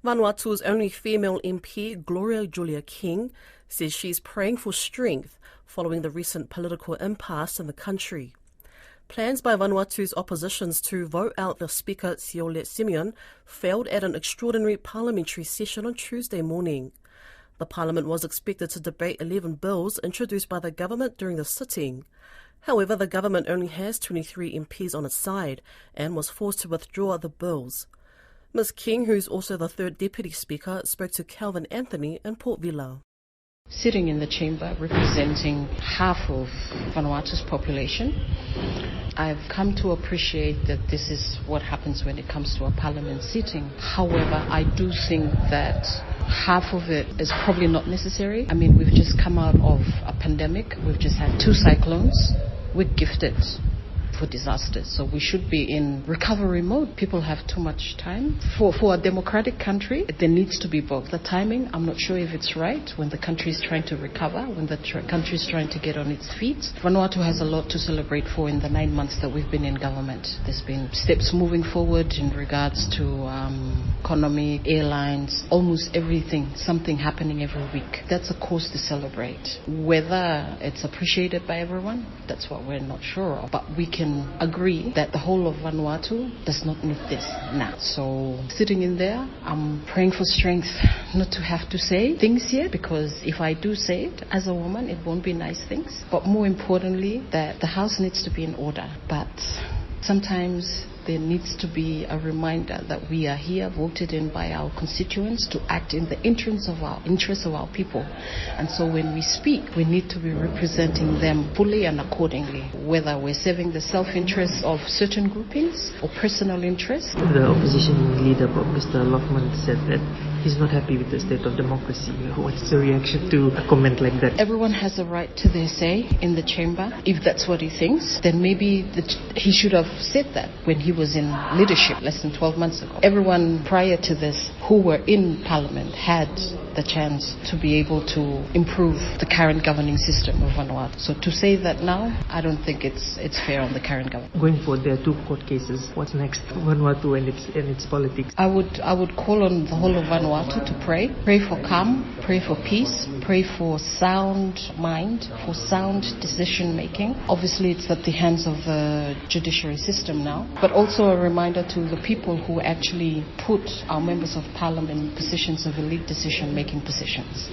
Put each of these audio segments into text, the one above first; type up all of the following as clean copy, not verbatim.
Vanuatu's only female MP, Gloria Julia King, says she's praying for strength following the recent political impasse in the country. Plans by Vanuatu's oppositions to vote out the Speaker Siole Simeon failed at an extraordinary parliamentary session on Tuesday morning. The parliament was expected to debate 11 bills introduced by the government during the sitting. However, the government only has 23 MPs on its side and was forced to withdraw the bills. Ms. King, who's also the third Deputy Speaker, spoke to Calvin Anthony in Port Vila. Sitting in the chamber representing half of Vanuatu's population, I've come to appreciate that this is what happens when it comes to a parliament sitting. However, I do think that half of it is probably not necessary. I mean, we've just come out of a pandemic. We've just had 2 cyclones. We're gifted for disasters, so we should be in recovery mode. People have too much time. For a democratic country, there needs to be both. The timing, I'm not sure if it's right when the country is trying to recover, when the country is trying to get on its feet. Vanuatu has a lot to celebrate for in the 9 months that we've been in government. There's been steps moving forward in regards to economy, airlines, almost everything, something happening every week. That's a cause to celebrate. Whether it's appreciated by everyone, that's what we're not sure of. But we can agree that the whole of Vanuatu does not need this now. So sitting in there, I'm praying for strength not to have to say things yet, because if I do say it as a woman, it won't be nice things. But more importantly, that the house needs to be in order. But sometimes there needs to be a reminder that we are here voted in by our constituents to act in the interests of our people. And so when we speak, we need to be representing them fully and accordingly, whether we're serving the self-interests of certain groupings or personal interests. The opposition leader, Mr. Lochman, said that he's not happy with the state of democracy. What's the reaction to a comment like that? Everyone has a right to their say in the chamber. If that's what he thinks, then maybe he should have said that when he was in leadership less than 12 months ago. Everyone prior to this who were in parliament had the chance to be able to improve the current governing system of Vanuatu. So to say that now, I don't think it's fair on the current government. Going forward, there are 2 court cases. What's next? Vanuatu and its politics. I would call on the whole of Vanuatu to pray for calm, pray for peace, pray for sound mind, for sound decision making. Obviously, it's at the hands of the judiciary system now, but also a reminder to the people who actually put our members of parliament in positions of elite decision-making positions.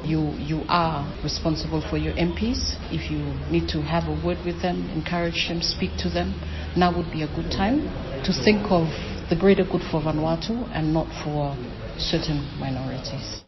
You are responsible for your MPs. If you need to have a word with them, encourage them, speak to them, now would be a good time to think of the greater good for Vanuatu and not for certain minorities.